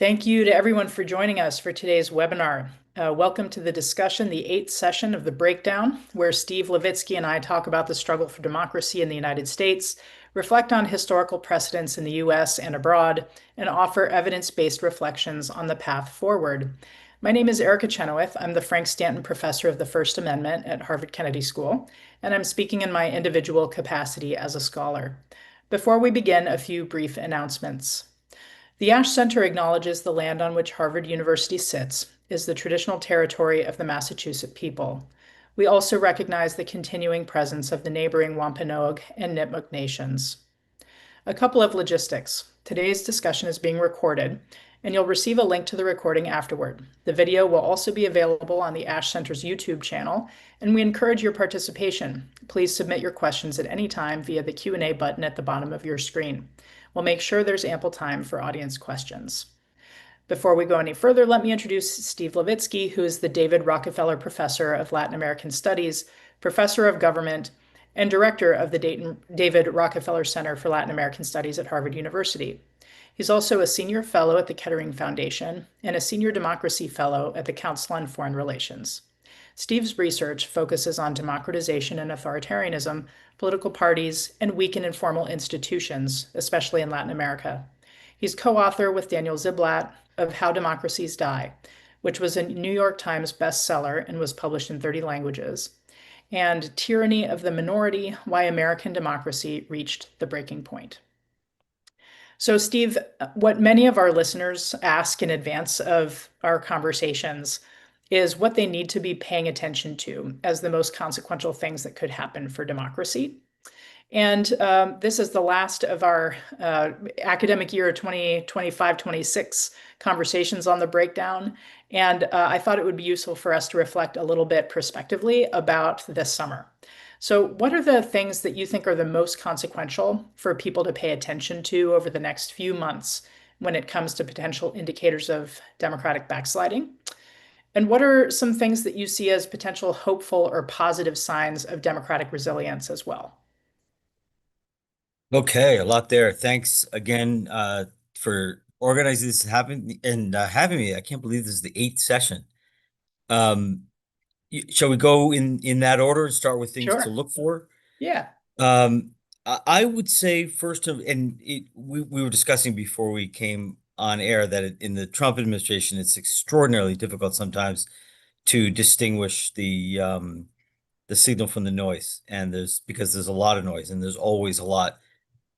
Thank you to everyone for joining us for today's webinar. Welcome to the discussion, the eighth session of the Breakdown, where Steve Levitsky and I talk about the struggle for democracy in the United States, reflect on historical precedents in the US and abroad, and offer evidence-based reflections on the path forward. My name is Erica Chenoweth. I'm the Frank Stanton Professor of the First Amendment at Harvard Kennedy School, and I'm speaking in my individual capacity as a scholar. Before we begin, a few brief announcements. The Ash Center acknowledges the land on which Harvard University sits is the traditional territory of the Massachusetts people. We also recognize the continuing presence of the neighboring Wampanoag and Nipmuc nations. A couple of logistics. Today's discussion is being recorded, and you'll receive a link to the recording afterward. The video will also be available on the Ash Center's YouTube channel, and we encourage your participation. Please submit your questions at any time via the Q&A button at the bottom of your screen. We'll make sure there's ample time for audience questions. Before we go any further, let me introduce Steve Levitsky, who is the David Rockefeller Professor of Latin American Studies, Professor of Government, and Director of the David Rockefeller Center for Latin American Studies at Harvard University. He's also a Senior Fellow at the Kettering Foundation and a Senior Democracy Fellow at the Council on Foreign Relations. Steve's research focuses on democratization and authoritarianism, political parties, and weak and informal institutions, especially in Latin America. He's co-author with Daniel Ziblatt of How Democracies Die, which was a New York Times bestseller and was published in 30 languages, and Tyranny of the Minority: Why American Democracy Reached the Breaking Point. So, Steve, what many of our listeners ask in advance of our conversations is what they need to be paying attention to as the most consequential things that could happen for democracy. And this is the last of our academic year 2025-26 conversations on the breakdown. And I thought it would be useful for us to reflect a little bit prospectively about this summer. So what are the things that you think are the most consequential for people to pay attention to over the next few months when it comes to potential indicators of democratic backsliding? And what are some things that you see as potential hopeful or positive signs of democratic resilience as well? Okay, a lot there. Thanks again for organizing this and having me. I can't believe this is the eighth session. Um, shall we go in that order and start with things to Sure. look for? Yeah. I would say first of, we were discussing before we came on air that in the Trump administration, it's extraordinarily difficult sometimes to distinguish the signal from the noise, and because there's a lot of noise and there's always a lot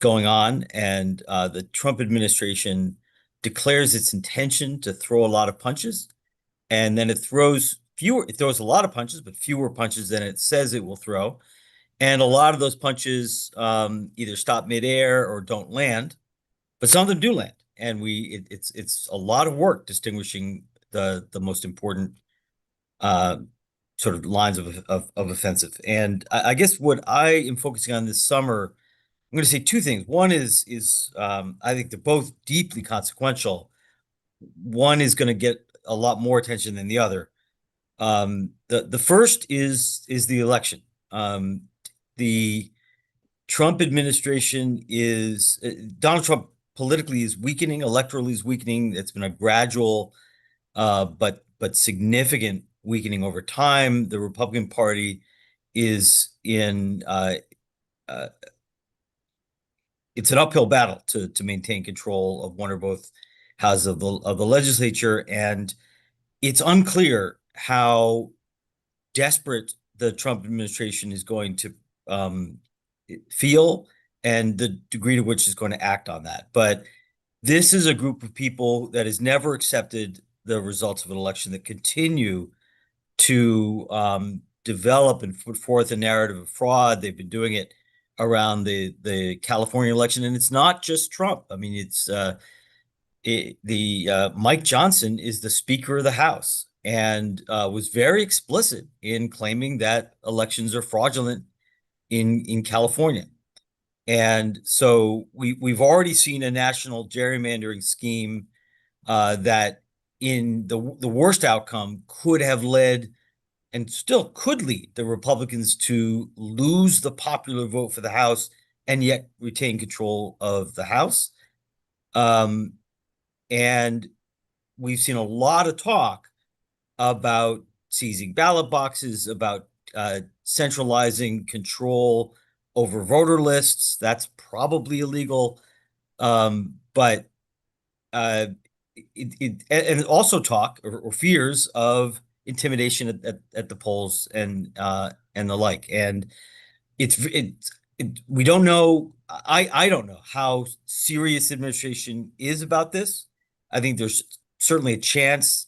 going on, and the Trump administration declares its intention to throw a lot of punches, and then it throws a lot of punches, but fewer punches than it says it will throw. And a lot of those punches either stop midair or don't land, but some of them do land. And it's a lot of work distinguishing the most important sort of lines of offensive. And I guess what I am focusing on this summer, I'm going to say two things. One is I think they're both deeply consequential. One is going to get a lot more attention than the other. The first is the election. The Trump administration is Donald Trump politically is weakening, electorally is weakening. It's been a gradual but significant weakening over time. The Republican Party is in it's an uphill battle to maintain control of one or both houses of the legislature, and it's unclear how desperate the Trump administration is going to feel and the degree to which it's going to act on that. But this is a group of people that has never accepted the results of an election, that continue to develop and put forth a narrative of fraud. They've been doing it around the California election, and it's not just Trump. I mean, it's Mike Johnson is the Speaker of the House, and was very explicit in claiming that elections are fraudulent in California. And so we've already seen a national gerrymandering scheme that in the worst outcome could have led and still could lead the Republicans to lose the popular vote for the House and yet retain control of the House. And we've seen a lot of talk about seizing ballot boxes, about centralizing control over voter lists. That's probably illegal. But and also talk or fears of intimidation at the polls and the like. And we don't know. I don't know how serious the administration is about this. I think there's certainly a chance,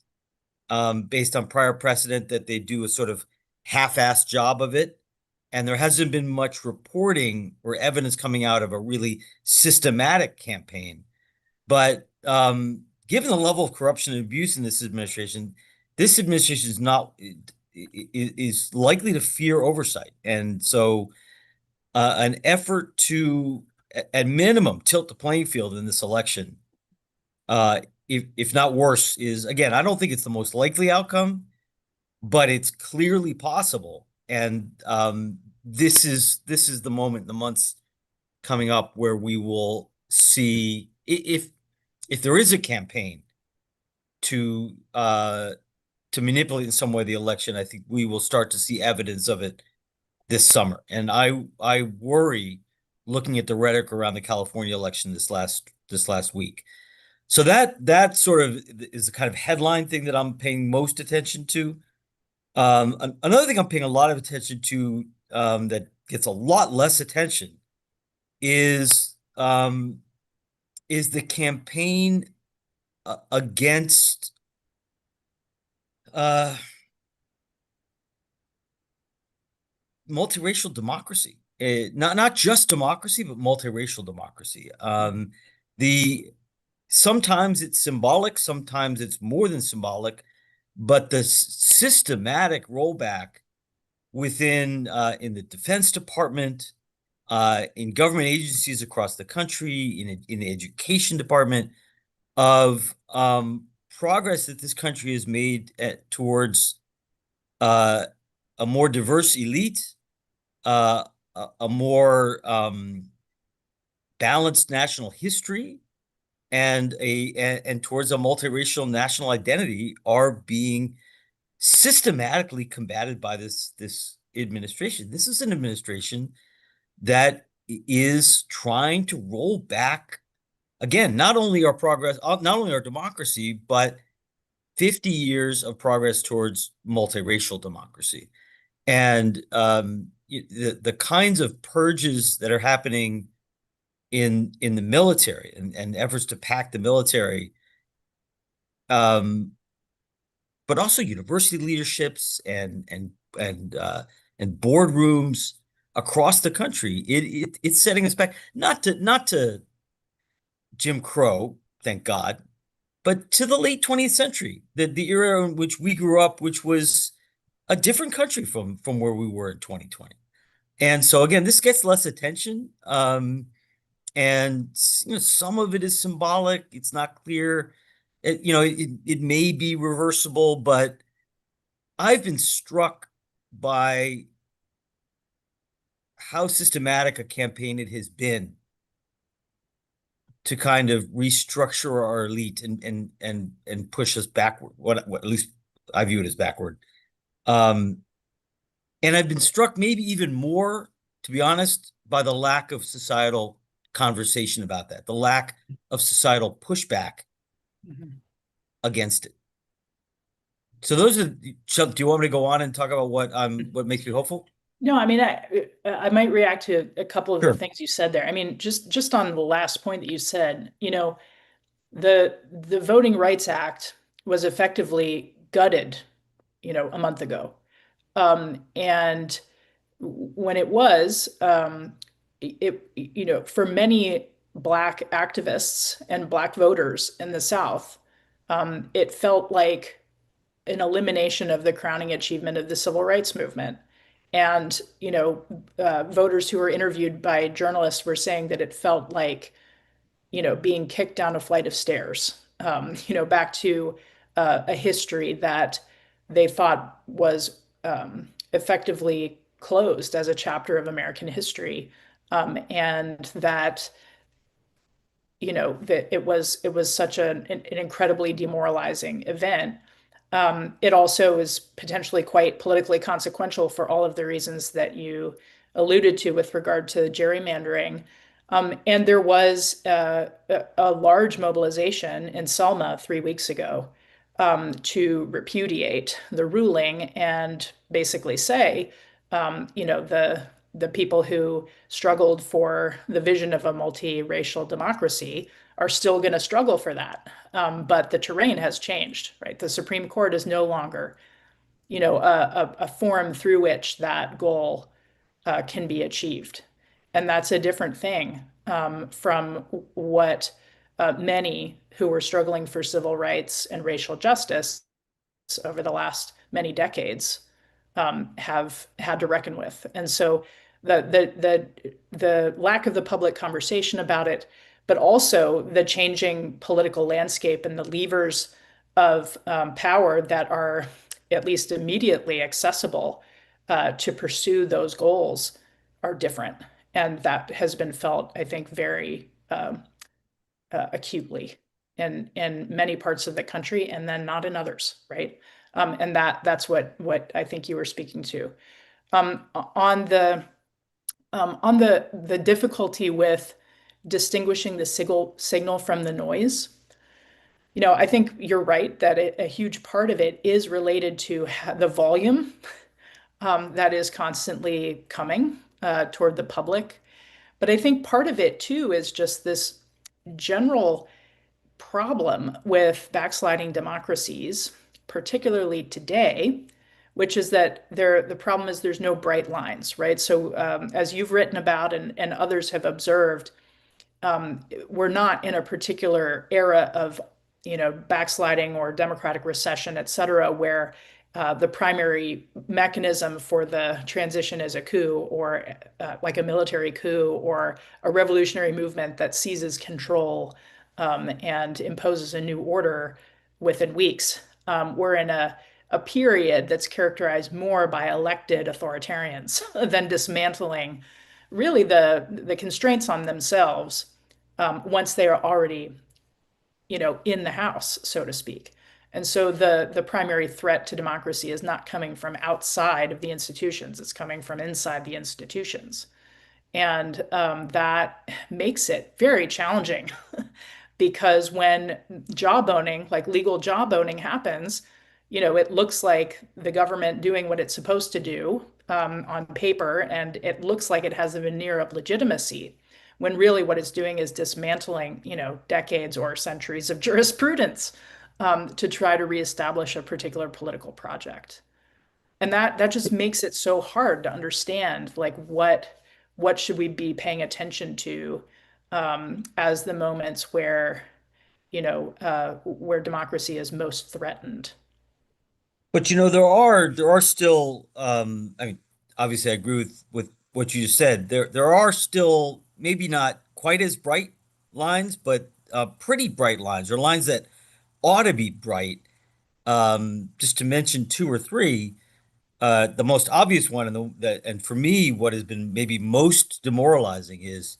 based on prior precedent, that they do a sort of half-assed job of it. And there hasn't been much reporting or evidence coming out of a really systematic campaign. But given the level of corruption and abuse in this administration is not is likely to fear oversight. And so an effort to, at minimum, tilt the playing field in this election, if not worse, is, again, I don't think it's the most likely outcome, but it's clearly possible. And this is the moment, the months coming up, where we will see if there is a campaign to manipulate in some way the election. I think we will start to see evidence of it this summer. And I worry, looking at the rhetoric around the California election this last week. So that sort of is the kind of headline thing that I'm paying most attention to. Another thing I'm paying a lot of attention to, that gets a lot less attention, is the campaign against uh, multiracial democracy. Not just democracy, but multiracial democracy. The Sometimes it's symbolic, sometimes it's more than symbolic, but the systematic rollback within in the Defense Department, in government agencies across the country, in the education department, of progress that this country has made towards uh, a more diverse elite, a more balanced national history, and towards a multiracial national identity, are being systematically combated by this administration. This is an administration that is trying to roll back, again, not only our progress, not only our democracy, but 50 years of progress towards multiracial democracy. And the kinds of purges that are happening in the military, and efforts to pack the military, but also university leaderships and boardrooms across the country. It's setting us back, not to Jim Crow, thank God, but to the late 20th century, the era in which we grew up, which was a different country from where we were in 2020. And so again, this gets less attention. And some of it is symbolic. It's not clear. It may be reversible, but I've been struck by how systematic a campaign it has been to kind of restructure our elite and push us backward. What at least I view it as backward. And I've been struck maybe even more, to be honest, by the lack of societal conversation about that, the lack of societal pushback against it. So those are. Chuck, do you want me to go on and talk about what makes me hopeful? No, I mean, I might react to a couple of the Sure. things you said there. I mean, just on the last point that you said, the Voting Rights Act was effectively gutted, a month ago. And when it was, for many Black activists and Black voters in the South, it felt like an elimination of the crowning achievement of the civil rights movement. And, voters who were interviewed by journalists were saying that it felt like, being kicked down a flight of stairs, back to a history that they thought was effectively closed as a chapter of American history. And that, that it was such an incredibly demoralizing event. It also is potentially quite politically consequential for all of the reasons that you alluded to with regard to gerrymandering. And there was a large mobilization in Selma 3 weeks ago to repudiate the ruling and basically say, the people who struggled for the vision of a multiracial democracy are still going to struggle for that. But the terrain has changed, right? The Supreme Court is no longer, a forum through which that goal can be achieved. And that's a different thing from what many who were struggling for civil rights and racial justice over the last many decades have had to reckon with. And so the lack of the public conversation about it, but also the changing political landscape and the levers of power that are at least immediately accessible to pursue those goals are different. And that has been felt, I think, very acutely in many parts of the country, and then not in others, right? And that's what I think you were speaking to. On the difficulty with distinguishing the signal from the noise, I think you're right that a huge part of it is related to the volume that is constantly coming toward the public. But I think part of it too is just this general problem with backsliding democracies, particularly today, which is that the problem is there's no bright lines, right? So as you've written about and others have observed, we're not in a particular era of, backsliding or democratic recession, et cetera, where the primary mechanism for the transition is a coup or like a military coup or a revolutionary movement that seizes control and imposes a new order within weeks. We're in a period that's characterized more by elected authoritarians than dismantling really the constraints on themselves once they are already, in the house, so to speak. And so the primary threat to democracy is not coming from outside of the institutions, it's coming from inside the institutions. And that makes it very challenging because when jawboning, like legal jawboning happens, it looks like the government doing what it's supposed to do on paper, and it looks like it has a veneer of legitimacy, when really what it's doing is dismantling, decades or centuries of jurisprudence to try to reestablish a particular political project. And that just makes it so hard to understand, like what should we be paying attention to as the moments where democracy is most threatened. But there are still I mean, obviously I agree with what you just said. There are still maybe not quite as bright lines, but pretty bright lines, or lines that ought to be bright. Just to mention two or three, the most obvious one, and for me, what has been maybe most demoralizing is,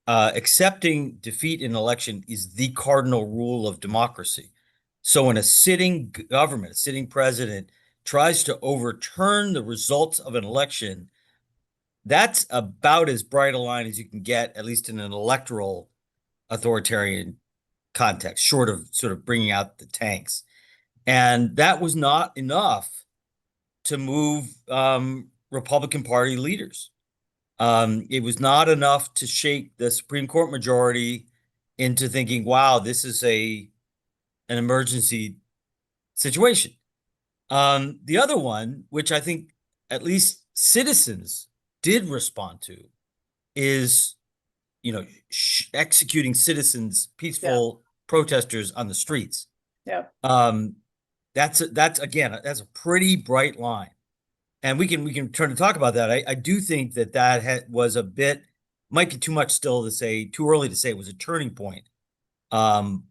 accepting defeat in an election is the cardinal rule of democracy. So when a sitting government, a sitting president tries to overturn the results of an election, that's about as bright a line as you can get, at least in an electoral authoritarian context, short of sort of bringing out the tanks. And that was not enough to move Republican Party leaders. It was not enough to shake the Supreme Court majority into thinking, wow, this is an emergency situation. The other one, which I think at least citizens did respond to, is executing citizens, Yeah, peaceful protesters on the streets. yeah. Um, that's again, that's a pretty bright line, and we can turn to talk about that. I do think that was a bit, might be too much still to say, too early to say it was a turning point. Um,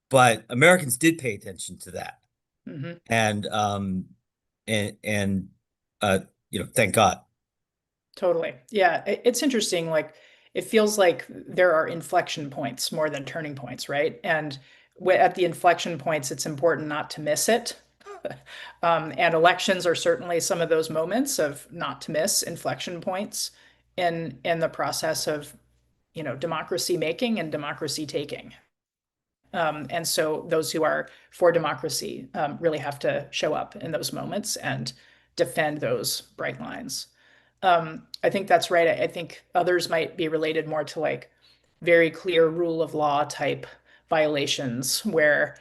but Americans did pay attention to that, Hmm. and and uh, thank God. Totally. Yeah, it's interesting. Like it feels like there are inflection points more than turning points, right? And at the inflection points, it's important not to miss it. And elections are certainly some of those moments of not to miss inflection points in the process of, democracy making and democracy taking. And so those who are for democracy really have to show up in those moments and defend those bright lines. I think that's right. I think others might be related more to like very clear rule of law type violations where,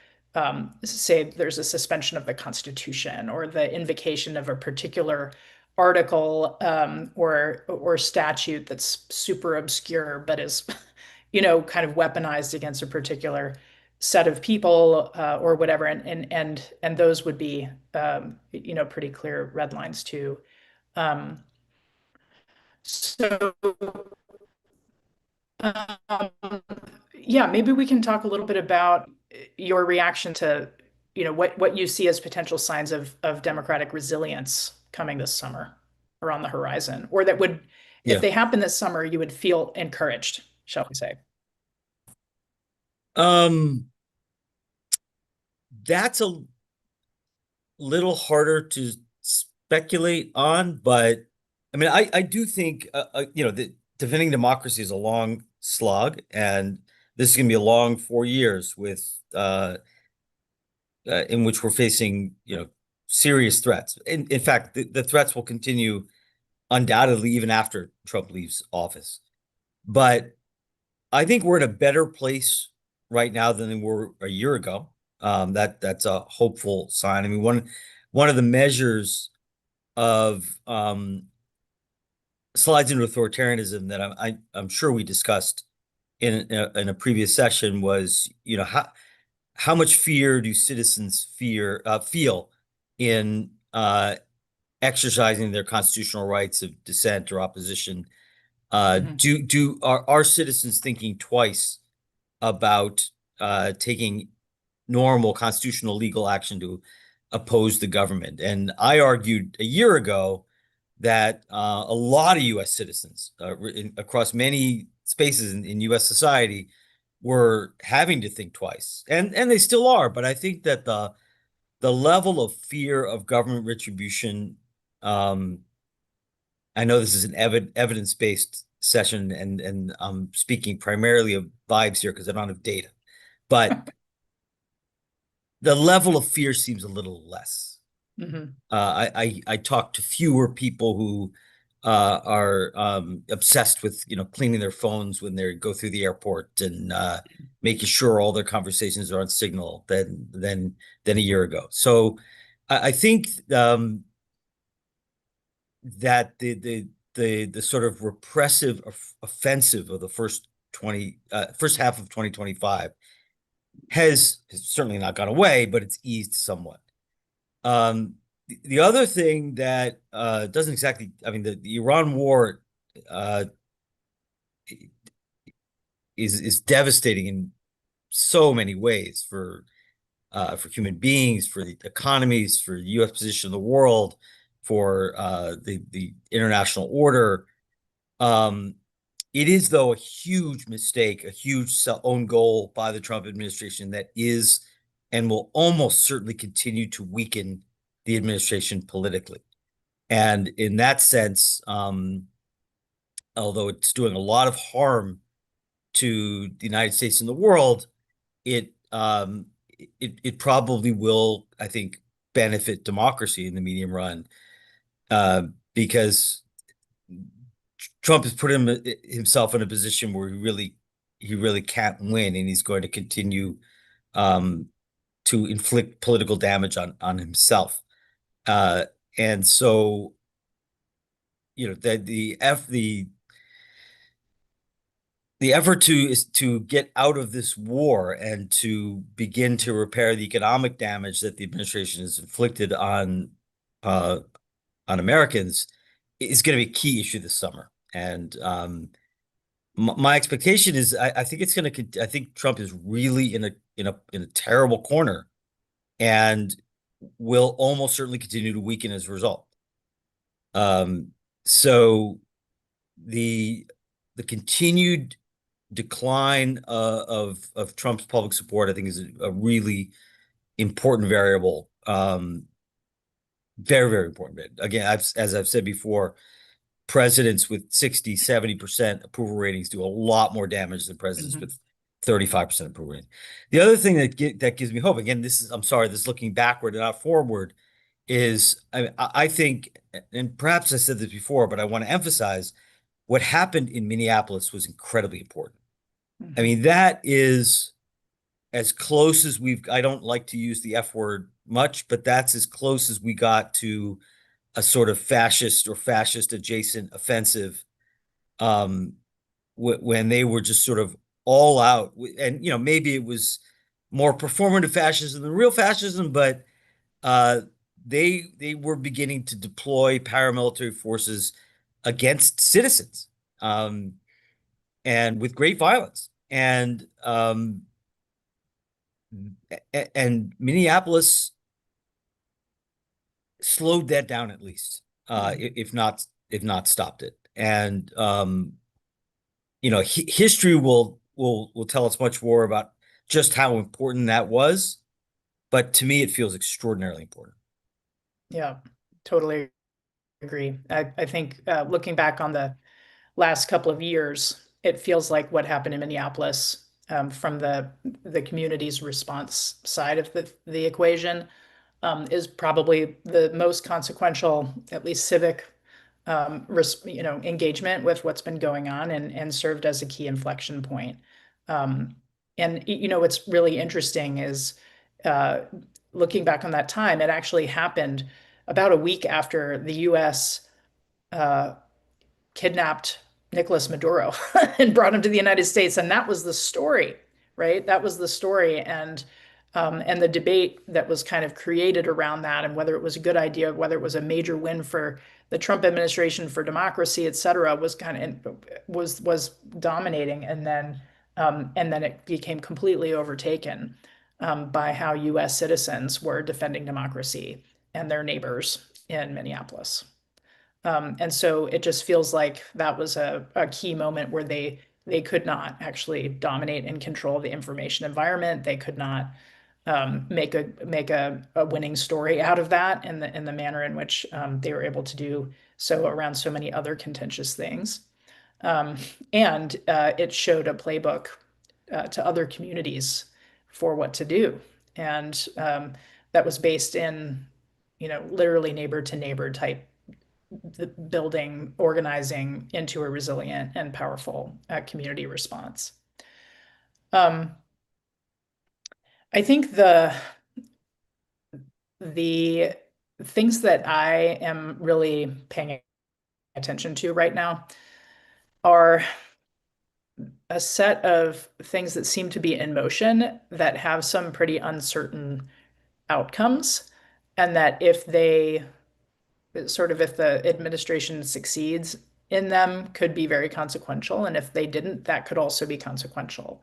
say, there's a suspension of the Constitution or the invocation of a particular article or statute that's super obscure but is, kind of weaponized against a particular set of people or whatever, and those would be, pretty clear red lines too. Um, so, um, yeah, maybe we can talk a little bit about your reaction to, what you see as potential signs of democratic resilience coming this summer or on the horizon, or that would, if Yeah. they happen this summer, you would feel encouraged, shall we say? Um, that's a little harder to speculate on, but I mean, I do think, that defending democracy is a long slog, and this is going to be a long 4 years with in which we're facing, serious threats. In fact, the threats will continue undoubtedly even after Trump leaves office. But I think we're in a better place right now than we were a year ago. That's a hopeful sign. I mean, one of the measures of slides into authoritarianism that I'm sure we discussed in a previous session was, how much fear do citizens feel in exercising their constitutional rights of dissent or opposition? Mhm. Are citizens thinking twice about taking normal constitutional legal action to oppose the government? And I argued a year ago that a lot of U.S. citizens across many spaces in U.S. society were having to think twice, and they still are. But I think that the level of fear of government retribution, um, I know this is an evidence-based session, and I'm speaking primarily of vibes here because I don't have data, but the level of fear seems a little less. Mhm. I talk to fewer people who are obsessed with cleaning their phones when they go through the airport and making sure all their conversations are on signal than a year ago. So I think that the sort of repressive offensive of the first half of 2025 has certainly not gone away, but it's eased somewhat. The other thing that doesn't exactly, I mean, the Iran war uh, is devastating in so many ways for human beings, for the economies, for the U.S. position in the world, for the international order. Um, it is, though, a huge mistake, a huge own goal by the Trump administration that is and will almost certainly continue to weaken the administration politically. And in that sense, although it's doing a lot of harm to the United States and the world, it probably will, I think, benefit democracy in the medium run, uh, because Trump has put himself in a position where he really can't win, and he's going to continue um, to inflict political damage on himself. Uh, and so, the effort is to get out of this war and to begin to repair the economic damage that the administration has inflicted uh, on Americans is going to be a key issue this summer. And my expectation is I think it's going to. I think Trump is really in a terrible corner and will almost certainly continue to weaken as a result. Um, so the the continued decline of Trump's public support, I think, is a really important variable. Very, very important. Again, as I've said before, presidents with 60, 70% approval ratings do a lot more damage than presidents Mhm. with 35% approval rating. The other thing that gives me hope, again, I'm sorry, this is looking backward and not forward, is I think, and perhaps I said this before, but I want to emphasize what happened in Minneapolis was incredibly important. I Mhm. mean, that is as close as I don't like to use the F word much, but that's as close as we got to a sort of fascist or fascist adjacent offensive, um, when they were just sort of all out. And, maybe it was more performative fascism than real fascism, but uh, they were beginning to deploy paramilitary forces against citizens, um, and with great violence. And Minneapolis slowed that down at least, Mhm. if not stopped it. And history will tell us much more about just how important that was. But to me, it feels extraordinarily important. Yeah, totally agree. I think looking back on the last couple of years, it feels like what happened in Minneapolis, from the community's response side of the equation, is probably the most consequential, at least civic, engagement with what's been going on, and served as a key inflection point. Um, and what's really interesting is, uh, looking back on that time, it actually happened about a week after the U.S. Uh, kidnapped Nicolas Maduro and brought him to the United States, and that was the story, right? That was the story, and the debate that was kind of created around that, and whether it was a good idea, whether it was a major win for the Trump administration, for democracy, et cetera, was kind of was dominating, and then it became completely overtaken, by how U.S. citizens were defending democracy and their neighbors in Minneapolis. And so it just feels like that was a key moment where they could not actually dominate and control the information environment. They could not, make a winning story out of that in the manner in which, they were able to do so around so many other contentious things. Um, and it showed a playbook, to other communities for what to do. And that was based in, literally neighbor to neighbor type, the building, organizing into a resilient and powerful, community response. Um, I think the things that I am really paying attention to right now are a set of things that seem to be in motion that have some pretty uncertain outcomes, and that if the administration succeeds in them, could be very consequential. And if they didn't, that could also be consequential.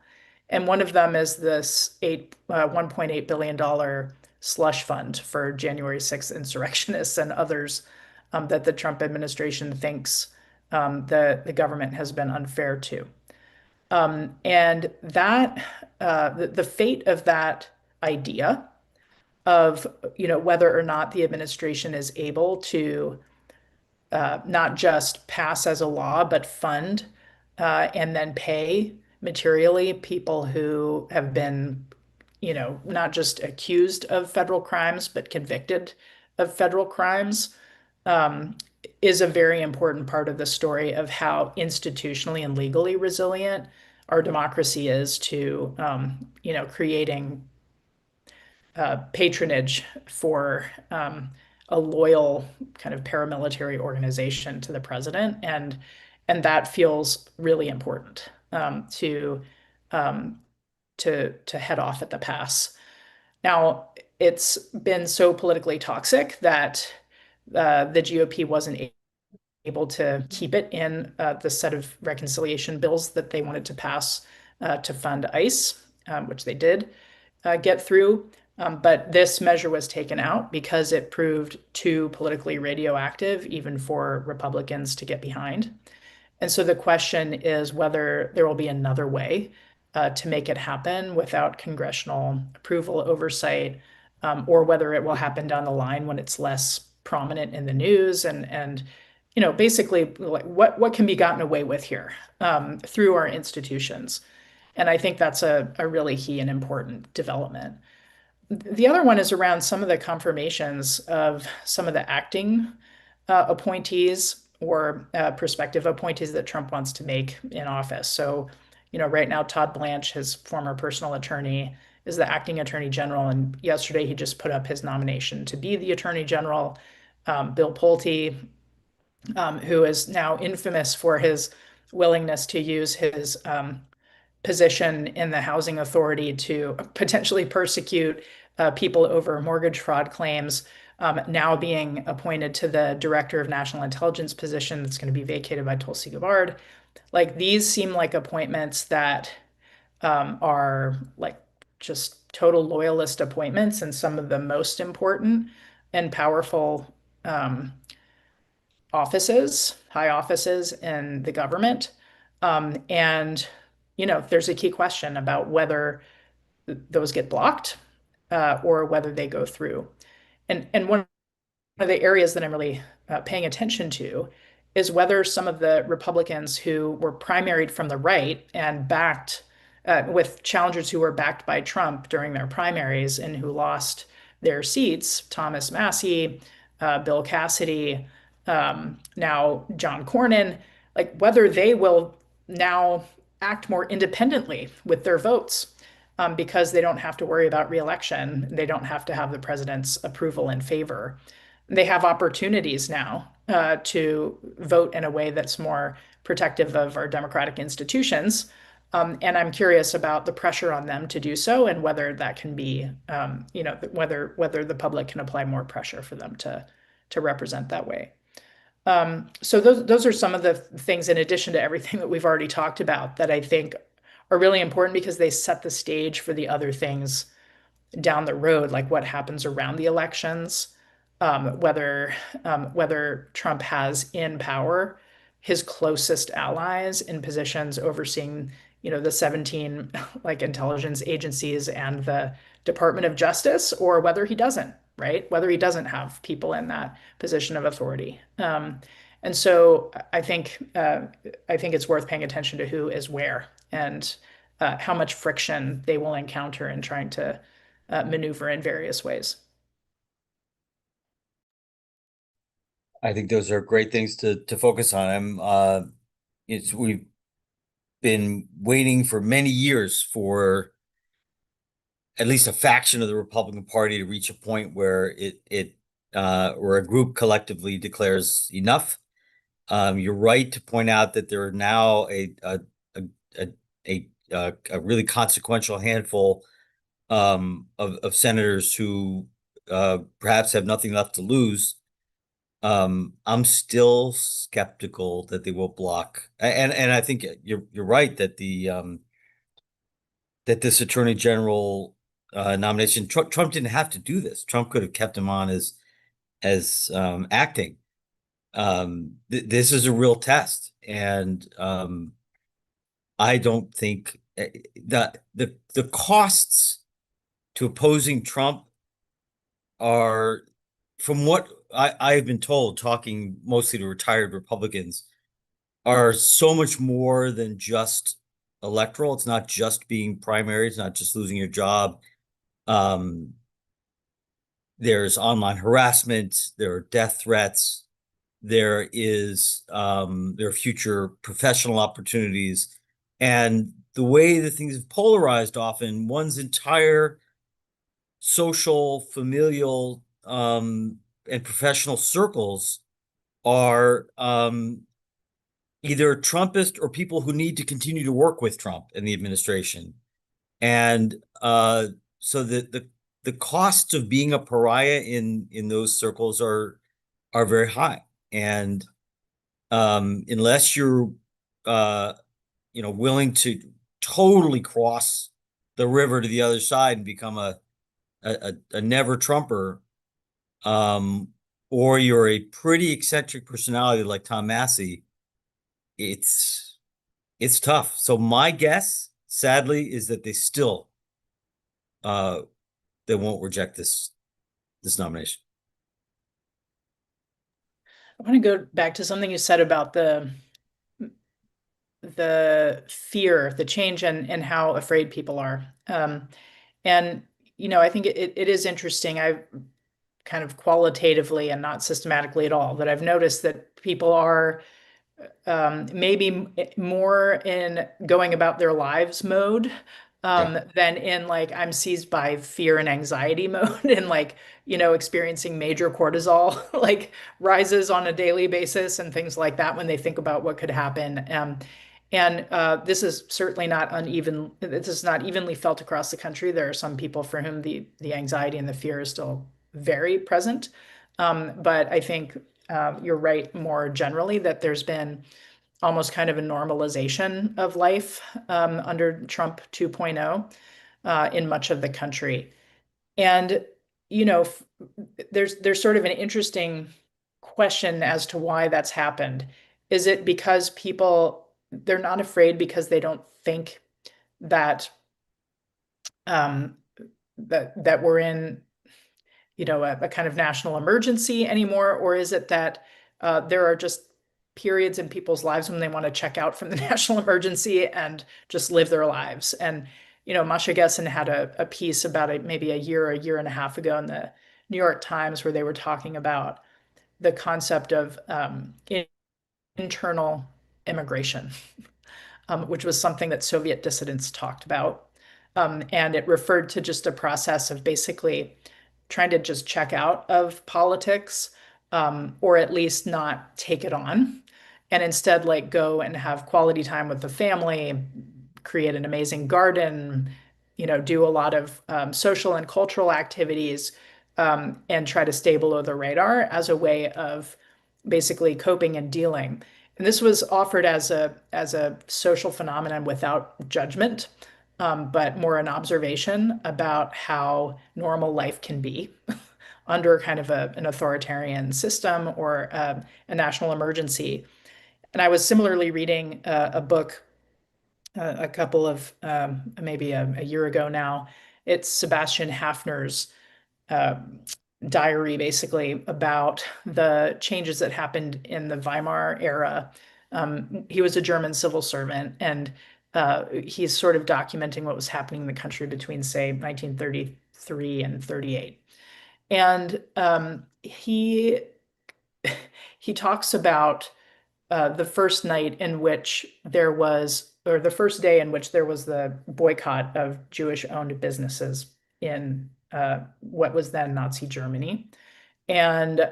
And one of them is this $1.8 billion slush fund for January 6th insurrectionists and others, that the Trump administration thinks, the government has been unfair to. And the fate of that idea of, whether or not the administration is able to, not just pass as a law, but fund, and then pay materially people who have been, not just accused of federal crimes, but convicted of federal crimes, um, is a very important part of the story of how institutionally and legally resilient our democracy is to, creating, patronage for, a loyal kind of paramilitary organization to the president, and that feels really important, um, to head off at the pass. Now, it's been so politically toxic that, the GOP wasn't able to keep it in, the set of reconciliation bills that they wanted to pass, to fund ICE, which they did, get through. But this measure was taken out because it proved too politically radioactive, even for Republicans to get behind. And so the question is whether there will be another way to make it happen without congressional approval, oversight, or whether it will happen down the line when it's less prominent in the news and basically like what can be gotten away with here through our institutions. And I think that's a really key and important development. The other one is around some of the confirmations of some of the acting appointees or prospective appointees that Trump wants to make in office. So, right now, Todd Blanche, his former personal attorney, is the acting attorney general. And yesterday, he just put up his nomination to be the attorney general. Bill Pulte, who is now infamous for his willingness to use his position in the housing authority to potentially persecute people over mortgage fraud claims, now being appointed to the director of national intelligence position that's going to be vacated by Tulsi Gabbard. Like these seem like appointments that are like just total loyalist appointments and some of the most important and powerful offices, high offices in the government. And, there's a key question about whether those get blocked or whether they go through. And one of the areas that I'm really paying attention to is whether some of the Republicans who were primaried from the right and backed with challengers who were backed by Trump during their primaries and who lost their seats, Thomas Massie, Bill Cassidy, now John Cornyn, like whether they will now act more independently with their votes because they don't have to worry about reelection. They don't have to have the president's approval in favor. They have opportunities now to vote in a way that's more protective of our democratic institutions. And I'm curious about the pressure on them to do so and whether that can be, whether the public can apply more pressure for them to represent that way. So those are some of the things in addition to everything that we've already talked about that I think are really important because they set the stage for the other things down the road, like what happens around the elections, whether Trump has in power his closest allies in positions overseeing, the 17 like intelligence agencies and the Department of Justice, or whether he doesn't, right? Whether he doesn't have people in that position of authority. And so I think it's worth paying attention to who is where and how much friction they will encounter in trying to maneuver in various ways. I think those are great things to focus on. We've been waiting for many years for at least a faction of the Republican Party to reach a point where where a group collectively declares enough. You're right to point out that there are now a really consequential handful of senators who perhaps have nothing left to lose. I'm still skeptical that they will block, and I think you're right that that this attorney general nomination, Trump didn't have to do this. Trump could have kept him on as acting. This is a real test, and I don't think the costs to opposing Trump are, from what I've been told, talking mostly to retired Republicans, are so much more than just electoral. It's not just being primary. It's not just losing your job. Um, there's online harassment. There are death threats. There are future professional opportunities. And the way that things have polarized often, one's entire social, familial, and professional circles are either Trumpist or people who need to continue to work with Trump and the administration. And so the costs of being a pariah in those circles are very high. And unless you're willing to totally cross the river to the other side and become a never Trumper, or you're a pretty eccentric personality like Tom Massey, it's it's tough. So my guess, sadly, is that uh they won't reject this nomination. I want to go back to something you said about the fear, the change, and how afraid people are. And I think it is interesting. I've kind of qualitatively and not systematically at all, that I've noticed that people are maybe more in going about their lives mode Yeah. than in like I'm seized by fear and anxiety mode and like, experiencing major cortisol like rises on a daily basis and things like that when they think about what could happen. And this is certainly not uneven. This is not evenly felt across the country. There are some people for whom the anxiety and the fear is still very present. But I think you're right more generally that there's been almost kind of a normalization of life under Trump 2.0 in much of the country. And, you know, there's sort of an interesting question as to why that's happened. Is it because they're not afraid because they don't think that um, that we're in a kind of national emergency anymore? Or is it that there are just periods in people's lives when they want to check out from the national emergency and just live their lives? And, Masha Gessen had a piece about it maybe a year and a half ago in the New York Times where they were talking about the concept of internal immigration, which was something that Soviet dissidents talked about. And it referred to just a process of basically trying to just check out of politics, or at least not take it on, and instead like go and have quality time with the family, create an amazing garden, do a lot of social and cultural activities, and try to stay below the radar as a way of basically coping and dealing. And this was offered as a social phenomenon without judgment, but more an observation about how normal life can be under kind of an authoritarian system or a national emergency. And I was similarly reading a book a couple of maybe a year ago now. It's Sebastian Hafner's um, diary, basically about the changes that happened in the Weimar era. He was a German civil servant, and he's sort of documenting what was happening in the country between, say, 1933 and 38. And he talks about the first night in which there was, or the first day in which there was the boycott of Jewish-owned businesses in what was then Nazi Germany, and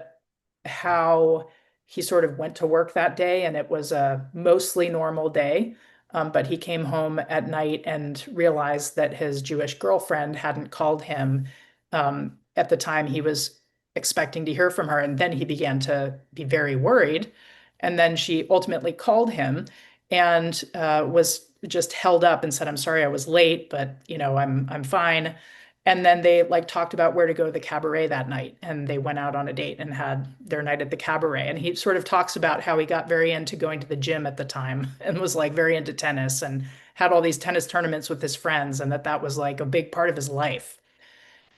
how he sort of went to work that day, and it was a mostly normal day. But he came home at night and realized that his Jewish girlfriend hadn't called him at the time he was expecting to hear from her. And then he began to be very worried. And then she ultimately called him and was just held up and said, "I'm sorry I was late, but I'm fine." And then they like talked about where to go to the cabaret that night. And they went out on a date and had their night at the cabaret. And he sort of talks about how he got very into going to the gym at the time and was like very into tennis and had all these tennis tournaments with his friends, and that was like a big part of his life.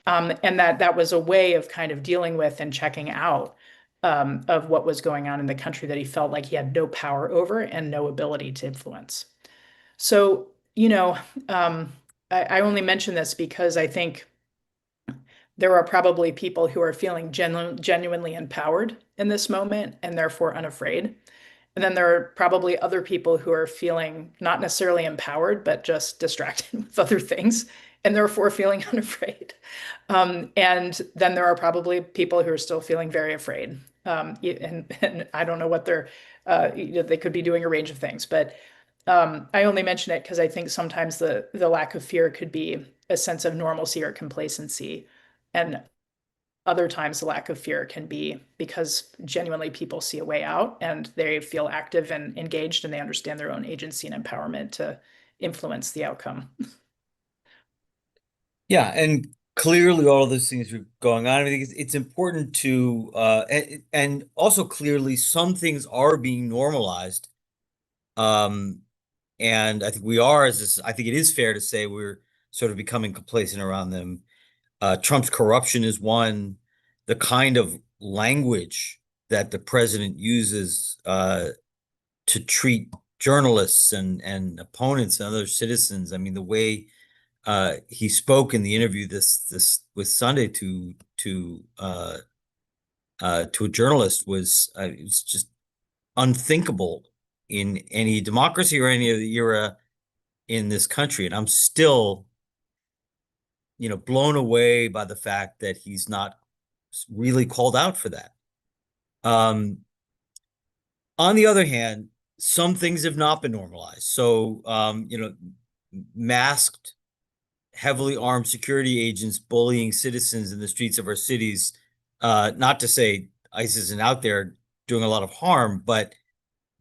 And that was a way of kind of dealing with and checking out of what was going on in the country that he felt like he had no power over and no ability to influence. So, I only mention this because I think there are probably people who are feeling genuinely empowered in this moment and therefore unafraid. And then there are probably other people who are feeling not necessarily empowered, but just distracted with other things and therefore feeling unafraid. And then there are probably people who are still feeling very afraid. And I don't know what they could be doing a range of things, but I only mention it because I think sometimes the lack of fear could be a sense of normalcy or complacency. And other times the lack of fear can be because genuinely people see a way out and they feel active and engaged and they understand their own agency and empowerment to influence the outcome. Yeah, and clearly all of those things are going on. I think it's important to and also clearly some things are being normalized Um, and I think we are, I think it is fair to say we're sort of becoming complacent around them. Trump's corruption is one. The kind of language that the president uses to treat journalists and opponents and other citizens. I mean, the way he spoke in the interview this with Sunday to a journalist was it was just unthinkable in any democracy or any other era in this country. And I'm still, blown away by the fact that he's not really called out for that. Um, on the other hand, some things have not been normalized. So, masked, heavily armed security agents bullying citizens in the streets of our cities. Not to say ISIS isn't out there doing a lot of harm, but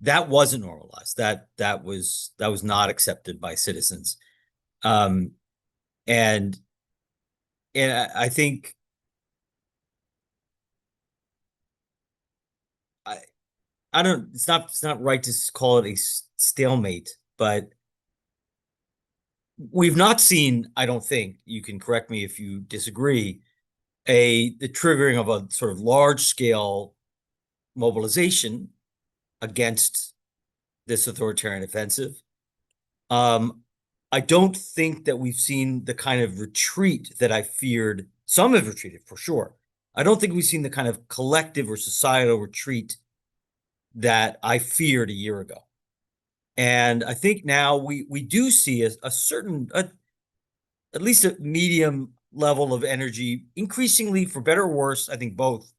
that wasn't normalized. That was not accepted by citizens. Um, and I think I I don't it's not right to call it a stalemate, but we've not seen, I don't think, you can correct me if you disagree, the triggering of a sort of large scale mobilization against this authoritarian offensive. Um, I don't think that we've seen the kind of retreat that I feared. Some have retreated for sure. I don't think we've seen the kind of collective or societal retreat that I feared a year ago. And I think now we do see a certain, at least a medium level of energy, increasingly, for better or worse, I think both,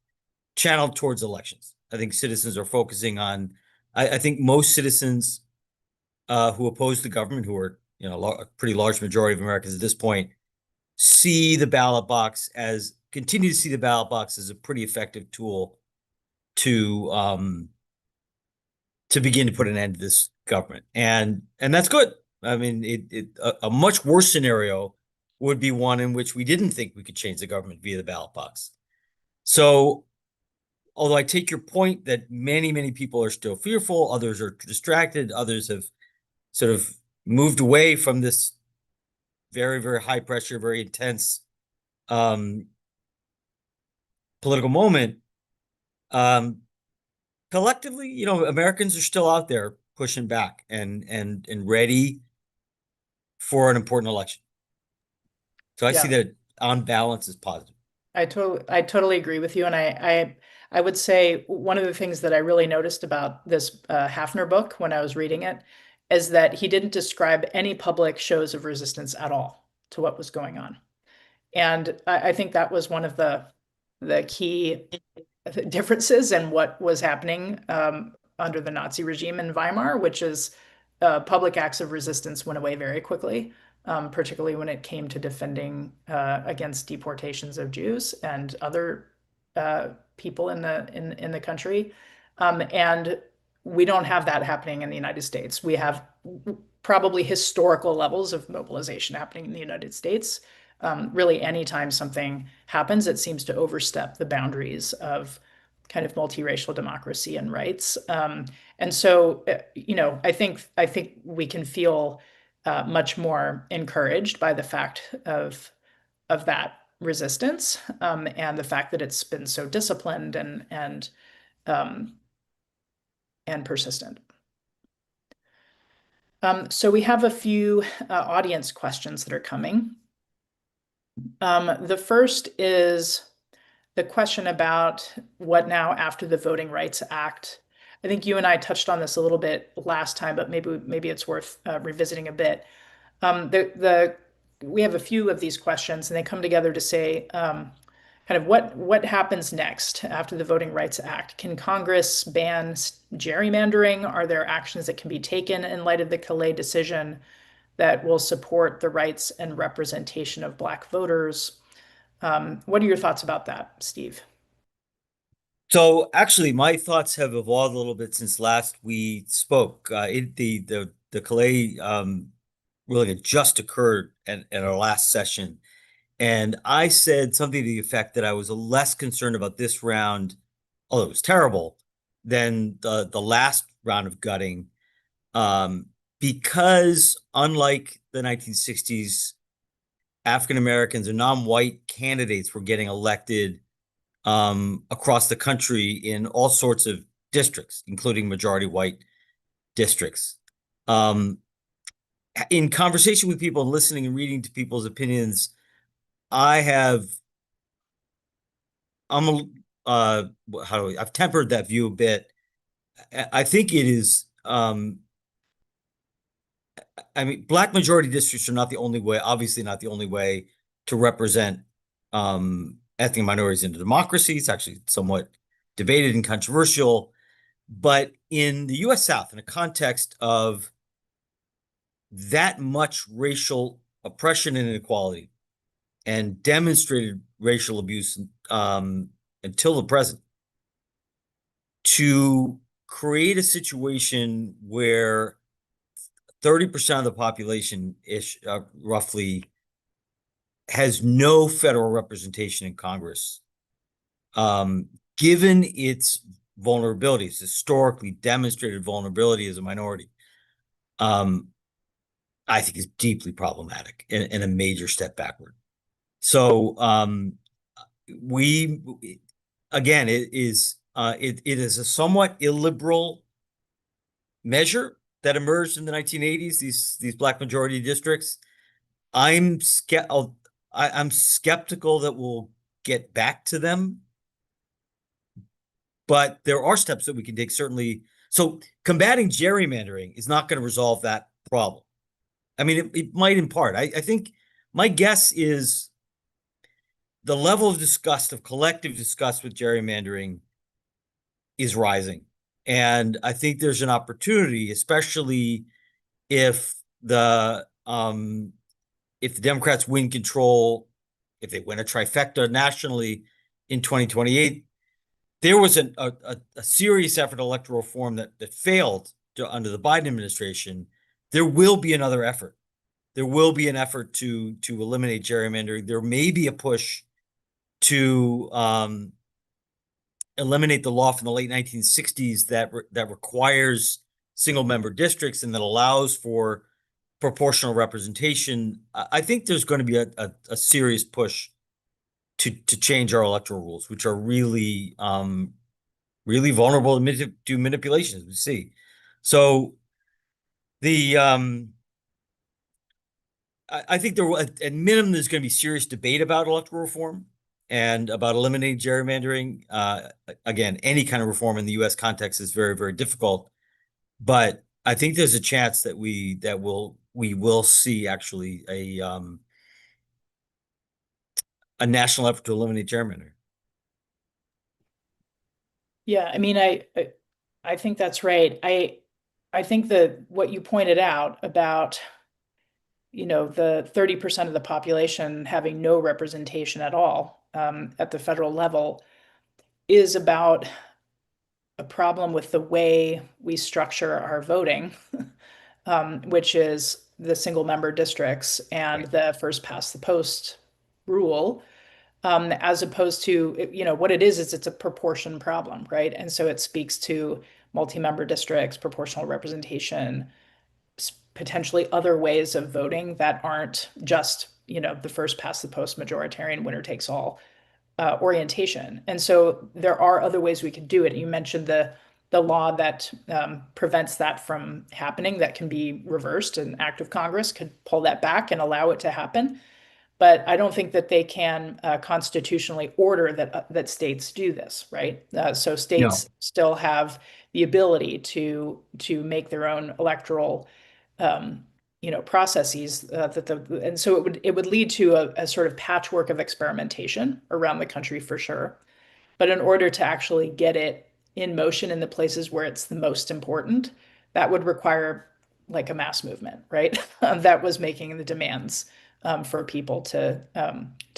channeled towards elections. I think citizens are focusing on, I think most citizens who oppose the government, who are, a pretty large majority of Americans at this point, continue to see the ballot box as a pretty effective tool to begin to put an end to this government. And that's good. I mean, a much worse scenario would be one in which we didn't think we could change the government via the ballot box. So, although I take your point that many, many people are still fearful, others are distracted, others have sort of moved away from this very, very high pressure, very intense um, political moment. Um, Collectively, Americans are still out there pushing back and ready for an important election. So I see Yeah. that on balance is positive. I totally agree with you, and I would say one of the things that I really noticed about this Hafner book when I was reading it is that he didn't describe any public shows of resistance at all to what was going on, and I think that was one of the key differences in what was happening under the Nazi regime in Weimar, which is public acts of resistance went away very quickly, particularly when it came to defending against deportations of Jews and other people in the country. And we don't have that happening in the United States. We have probably historical levels of mobilization happening in the United States. Really, anytime something happens, it seems to overstep the boundaries of kind of multiracial democracy and rights. And so, I think we can feel much more encouraged by the fact of that resistance, and the fact that it's been so disciplined um, and persistent. So we have a few audience questions that are coming. The first is the question about what now after the Voting Rights Act. I think you and I touched on this a little bit last time, but maybe it's worth revisiting a bit. The we have a few of these questions, and they come together to say kind of what happens next after the Voting Rights Act. Can Congress ban gerrymandering? Are there actions that can be taken in light of the Calais decision that will support the rights and representation of Black voters? What are your thoughts about that, Steve? So actually, my thoughts have evolved a little bit since last we spoke. The Calais ruling had just occurred at our last session, and I said something to the effect that I was less concerned about this round, although it was terrible, than the last round of gutting, Um, because unlike the 1960s, African Americans and non-white candidates were getting elected across the country in all sorts of districts, including majority white districts. Um, in conversation with people and listening and reading to people's opinions, I have I'm a I've tempered that view a bit. I think it is I mean, black majority districts are not the only way, obviously not the only way to represent ethnic minorities in a democracy. It's actually somewhat debated and controversial. But in the US South, in a context of that much racial oppression and inequality and demonstrated racial abuse until the present, to create a situation where 30% of the population ish, roughly has no federal representation in Congress, given its vulnerabilities, historically demonstrated vulnerability as a minority, um, I think is deeply problematic and a major step backward. So we again, it is a somewhat illiberal measure that emerged in the 1980s. These black majority districts. I'm I'm skeptical that we'll get back to them, but there are steps that we can take, certainly. So combating gerrymandering is not going to resolve that problem. I mean, it might in part. I think my guess is the level of disgust, of collective disgust with gerrymandering is rising. And I think there's an opportunity, especially if the Democrats win control, if they win a trifecta nationally in 2028, there was a serious effort at electoral reform that failed under the Biden administration. There will be another effort. There will be an effort to eliminate gerrymandering. There may be a push to eliminate the law from the late 1960s that requires single member districts and that allows for proportional representation. I think there's going to be a serious push to change our electoral rules, which are really vulnerable to manipulations. We see. So the I think there will, at minimum, there's going to be serious debate about electoral reform and about eliminating gerrymandering. Again, any kind of reform in the U.S. context is very, very difficult, but I think there's a chance that we will see actually a national effort to eliminate gerrymandering. Yeah, I mean, I think that's right. I think that what you pointed out about, the 30% of the population having no representation at all at the federal level is about a problem with the way we structure our voting, which is the single member districts and Right. the first past the post rule, as opposed to, what it is it's a proportion problem, right? And so it speaks to multi-member districts, proportional representation, potentially other ways of voting that aren't just, the first past the post majoritarian winner takes all orientation. And so there are other ways we could do it. You mentioned the law that prevents that from happening, that can be reversed. An act of Congress could pull that back and allow it to happen. But I don't think that they can constitutionally order that states do this, right? So No. states still have the ability to make their own electoral, um, processes and so it would lead to a sort of patchwork of experimentation around the country for sure. But in order to actually get it in motion in the places where it's the most important, that would require like a mass movement, right? That was making the demands for people to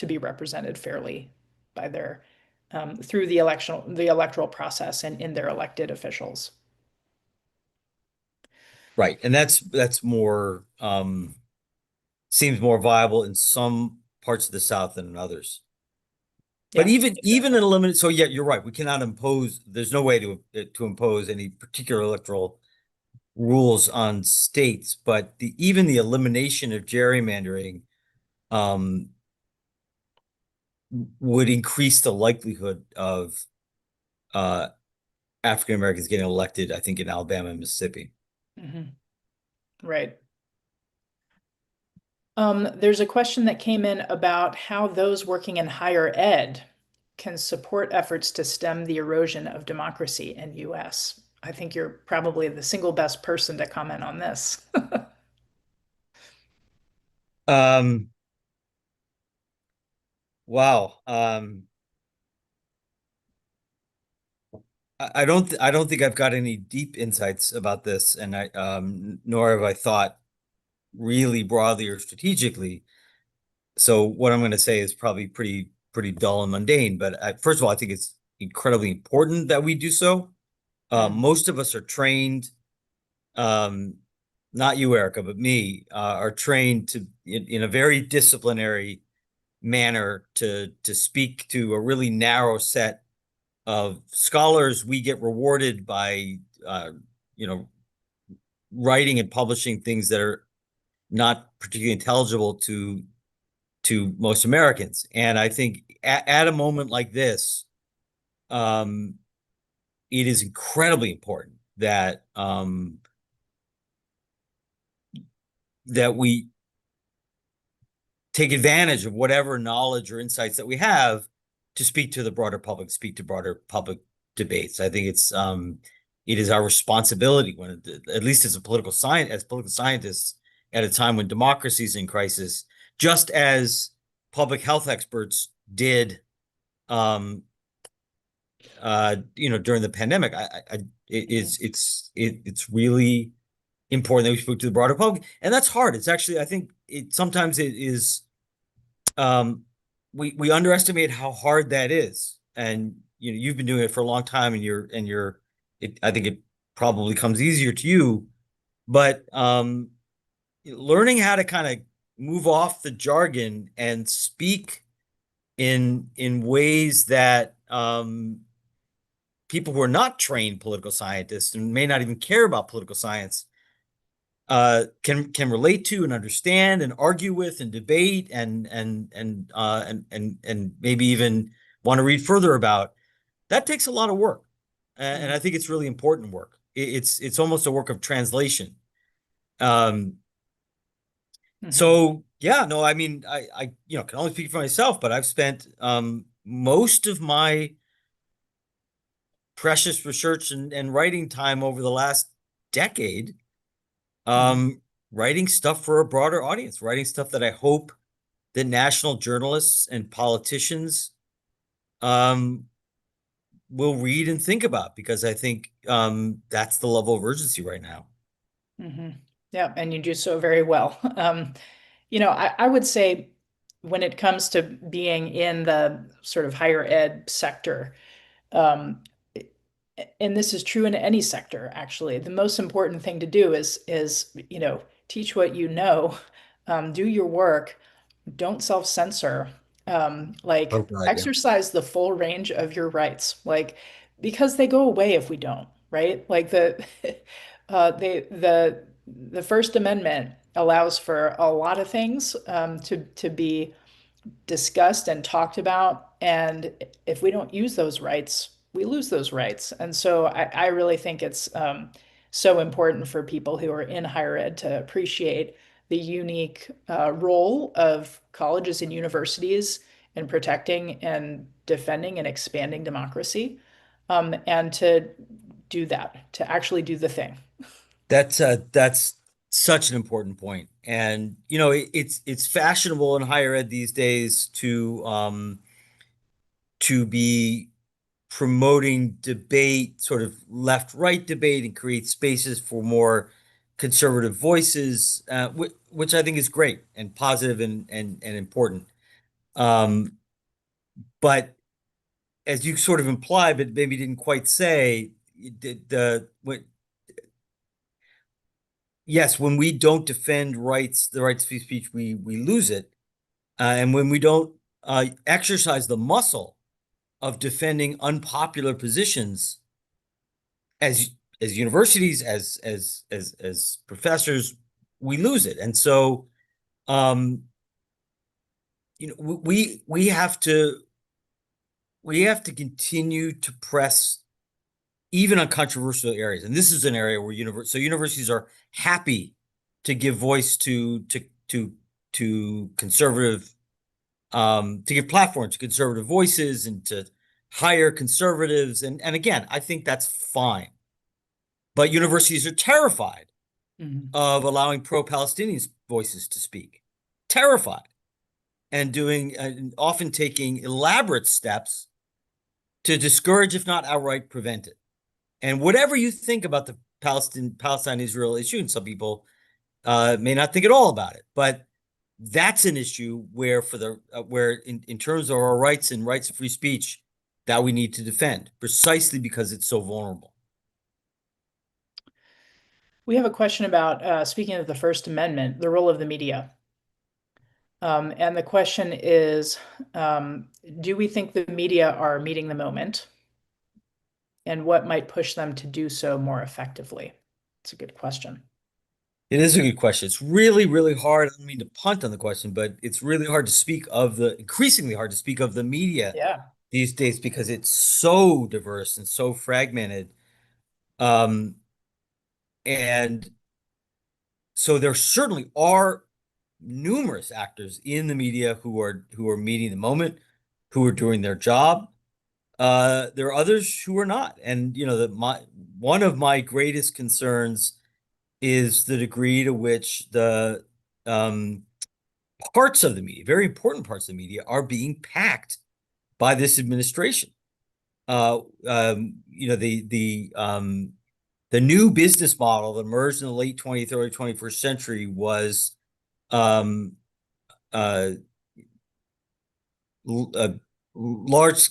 be represented fairly by their through the electoral process and in their elected officials. Right. And that's more seems more viable in some parts of the South than in others. But Yeah, even in exactly. a limited, so yeah, you're right. We cannot impose. There's no way to impose any particular electoral rules on states, but even the elimination of gerrymandering um, would increase the likelihood of uh, African Americans getting elected, I think, in Alabama and Mississippi. Mhm. Right. There's a question that came in about how those working in higher ed can support efforts to stem the erosion of democracy in US. I think you're probably the single best person to comment on this. Um, wow. I don't think I've got any deep insights about this, and nor have I thought really broadly or strategically. So what I'm going to say is probably pretty dull and mundane. But first of all, I think it's incredibly important that we do so. Mm, Most of us are trained, um, not you, Erica, but me, are trained in a very disciplinary manner to speak to a really narrow set of scholars. We get rewarded by you know writing and publishing things that are not particularly intelligible to most Americans. And I think at a moment like this, um, it is incredibly important that we take advantage of whatever knowledge or insights that we have to speak to the broader public, speak to broader public debates. I think it is our responsibility when, at least as political scientists, at a time when democracy is in crisis, just as public health experts did, um, during the pandemic. mhm, It's really important that we speak to the broader public, and that's hard. It's actually, I think, sometimes it is. Um, we underestimate how hard that is, and you've been doing it for a long time, and I think it probably comes easier to you, but learning how to kind of move off the jargon and speak in ways that people who are not trained political scientists and may not even care about political science can relate to and understand and argue with and debate and maybe even want to read further about. That takes a lot of work, and mm, I think it's really important work. It's almost a work of translation. Um, mhm, so yeah, no, I mean, I can only speak for myself, but I've spent most of my precious research and writing time over the last decade, mhm. um, writing stuff for a broader audience, writing stuff that I hope that national journalists and politicians um, will read and think about, because I think that's the level of urgency right now. Hmm. Yeah, and you do so very well. I would say when it comes to being in the sort of higher ed sector, um, and this is true in any sector, actually, the most important thing to do is teach what you know, do your work, don't self-censor, Oh like God, yeah. exercise the full range of your rights, like because they go away if we don't, right? Like the the First Amendment allows for a lot of things to be discussed and talked about. And if we don't use those rights, we lose those rights. And so I really think it's so important for people who are in higher ed to appreciate the unique role of colleges and universities in protecting and defending and expanding democracy, and to do that, to actually do the thing. That's such an important point. And it's fashionable in higher ed these days to be promoting debate, sort of left-right debate, and create spaces for more conservative voices, which I think is great and positive and important. Um, but as you sort of implied, but maybe didn't quite say, yes, when we don't defend the right to free speech, we lose it, and when we don't exercise the muscle of defending unpopular positions, as as universities, as professors, we lose it. And so, um, we have to continue to press even on controversial areas. And this is an area where universities are happy to give voice to conservative, to give platforms to conservative voices and to hire conservatives. And again, I think that's fine. But universities are terrified Mhm. of allowing pro-Palestinian voices to speak. Terrified. And doing and often taking elaborate steps to discourage, if not outright prevent it. And whatever you think about the Palestine-Israel issue, and some people may not think at all about it, but that's an issue where where in terms of our rights and rights of free speech that we need to defend precisely because it's so vulnerable. We have a question about, speaking of the First Amendment, the role of the media. And the question is, do we think the media are meeting the moment? And what might push them to do so more effectively? It's a good question. It is a good question. It's really, really hard. I don't mean to punt on the question, but it's really hard to speak of increasingly hard to speak of the media Yeah. these days because it's so diverse and so fragmented. Um, and so there certainly are numerous actors in the media who are meeting the moment, who are doing their job. There are others who are not. And one of my greatest concerns is the degree to which the parts of the media, very important parts of the media, are being packed by this administration. The new business model that emerged in the late 20th, early 21st century was um, uh, large,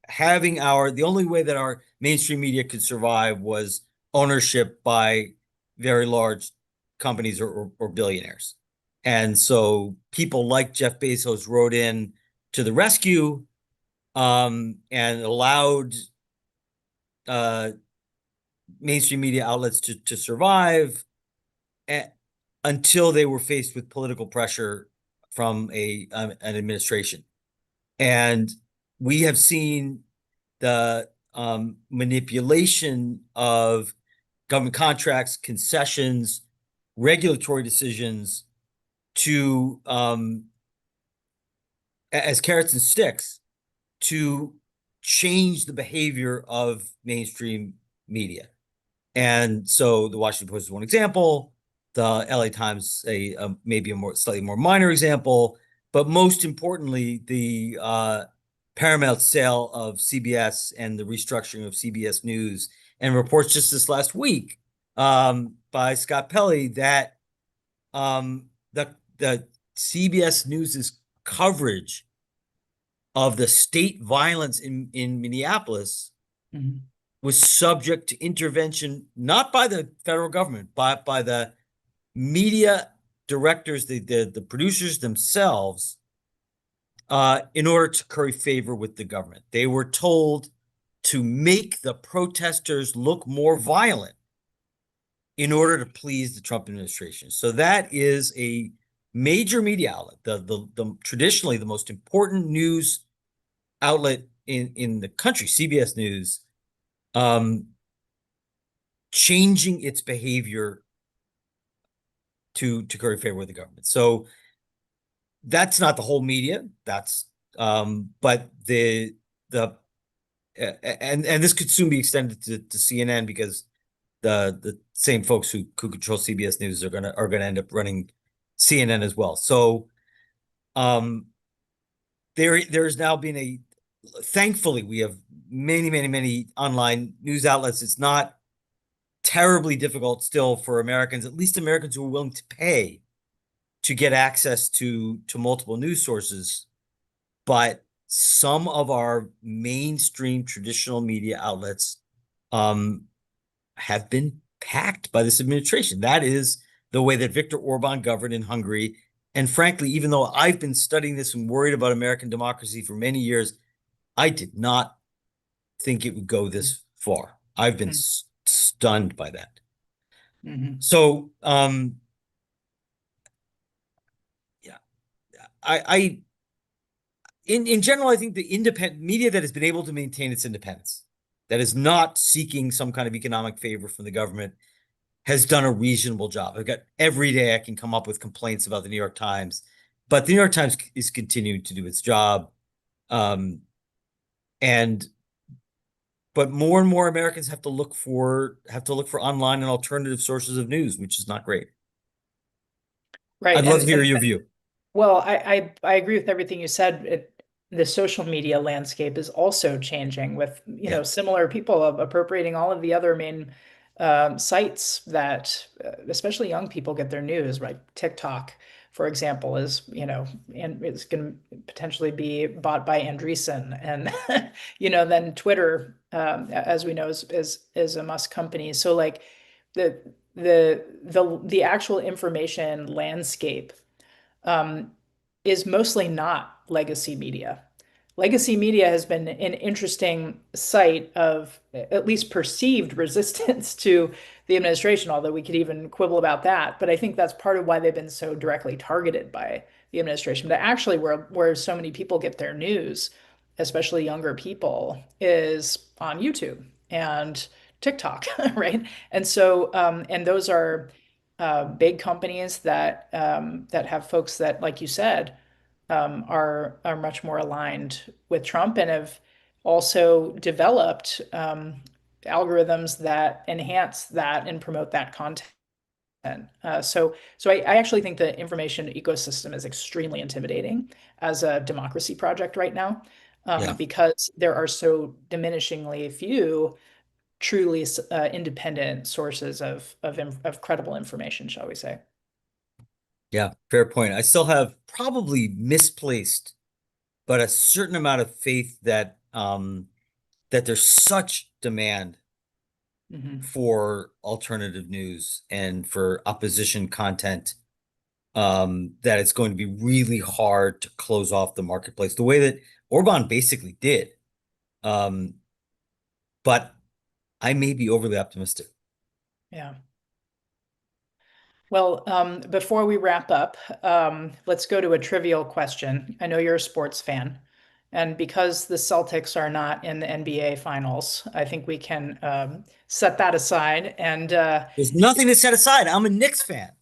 having the only way that our mainstream media could survive was ownership by very large companies or billionaires. And so people like Jeff Bezos rode in to the rescue, and allowed uh, mainstream media outlets to survive until they were faced with political pressure from an administration. And we have seen the manipulation of government contracts, concessions, regulatory decisions to as carrots and sticks to change the behavior of mainstream media. And so the Washington Post is one example. The LA Times, maybe a slightly more minor example, but most importantly, the Paramount sale of CBS and the restructuring of CBS News, and reports just this last week by Scott Pelley that the CBS News's coverage of the state violence in Minneapolis Mhm. was subject to intervention, not by the federal government, but by the media directors, the producers themselves, in order to curry favor with the government. They were told to make the protesters look more violent in order to please the Trump administration. So that is a major media outlet, the traditionally the most important news outlet in the country, CBS News, um, changing its behavior to curry favor with the government. So that's not the whole media. That's but the and this could soon be extended to CNN because the same folks who control CBS News are gonna end up running CNN as well. So um there's now been thankfully we have many online news outlets. It's not terribly difficult still for Americans, at least Americans who are willing to pay to get access to multiple news sources. But some of our mainstream traditional media outlets have been packed by this administration. That is the way that Viktor Orban governed in Hungary. And frankly, even though I've been studying this and worried about American democracy for many years, I did not think it would go this far. I've been Mhm. stunned by that. Mhm. So, yeah, I in general, I think the independent media that has been able to maintain its independence, that is not seeking some kind of economic favor from the government, has done a reasonable job. I've got every day I can come up with complaints about the New York Times, but the New York Times is continuing to do its job. Um, and but more and more Americans have to look for online and alternative sources of news, which is not great. Right. I'd love to hear your view. Well, I agree with everything you said. The social media landscape is also changing with, Yeah, similar people appropriating all of the other main sites that especially young people get their news, right? TikTok, for example, is, and it's going to potentially be bought by Andreessen. And, then Twitter, as we know, is a Musk company. So like the the actual information landscape um, is mostly not legacy media. Legacy media has been an interesting site of at least perceived resistance to the administration, although we could even quibble about that. But I think that's part of why they've been so directly targeted by the administration. But actually, where so many people get their news, especially younger people, is on YouTube and TikTok, right? And so, and those are big companies that have folks that, like you said, are much more aligned with Trump and have also developed algorithms that enhance that and promote that content. So I actually think the information ecosystem is extremely intimidating as a democracy project right now, yeah, because there are so diminishingly few truly independent sources of credible information, shall we say. yeah. Fair point. I still have probably misplaced, but a certain amount of faith that there's such demand Hmm. for alternative news and for opposition content, that it's going to be really hard to close off the marketplace the way that Orban basically did. Um, but I may be overly optimistic. Yeah. Well, before we wrap up, let's go to a trivial question. I know you're a sports fan, and because the Celtics are not in the NBA Finals, I think we can set that aside. And There's nothing to set aside. I'm a Knicks fan.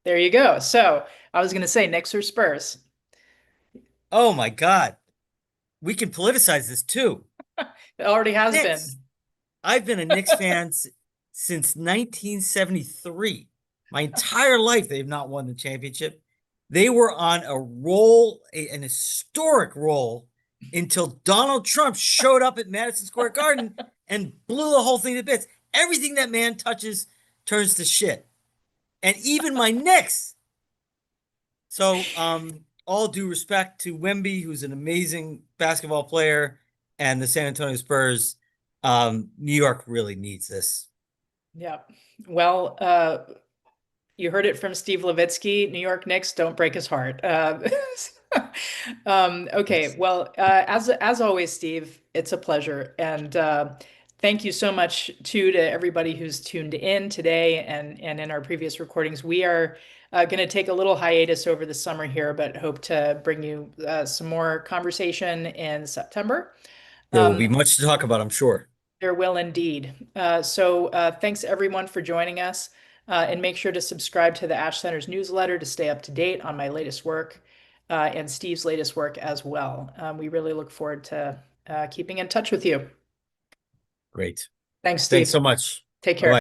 there you go. So I was going to say Knicks or Spurs. Oh my God. We can politicize this too. It already has Knicks. been. I've been a Knicks fan since 1973. My entire life, they've not won the championship. They were on a roll, an historic roll, until Donald Trump showed up at Madison Square Garden and blew the whole thing to bits. Everything that man touches turns to shit. And even my Knicks. So, all due respect to Wemby, who's an amazing basketball player, and the San Antonio Spurs, New York really needs this. Yeah. Well, you heard it from Steve Levitsky. New York Knicks, don't break his heart. Okay, Yes. well, as always, Steve, it's a pleasure, and thank you so much too to everybody who's tuned in today and in our previous recordings. We are going to take a little hiatus over the summer here, but hope to bring you some more conversation in September. There will Um, be much to talk about, I'm sure. there will indeed. So thanks everyone for joining us. And make sure to subscribe to the Ash Center's newsletter to stay up to date on my latest work and Steve's latest work as well. We really look forward to keeping in touch with you. Great. Thanks, Thanks Steve. so much. Take Bye bye. care.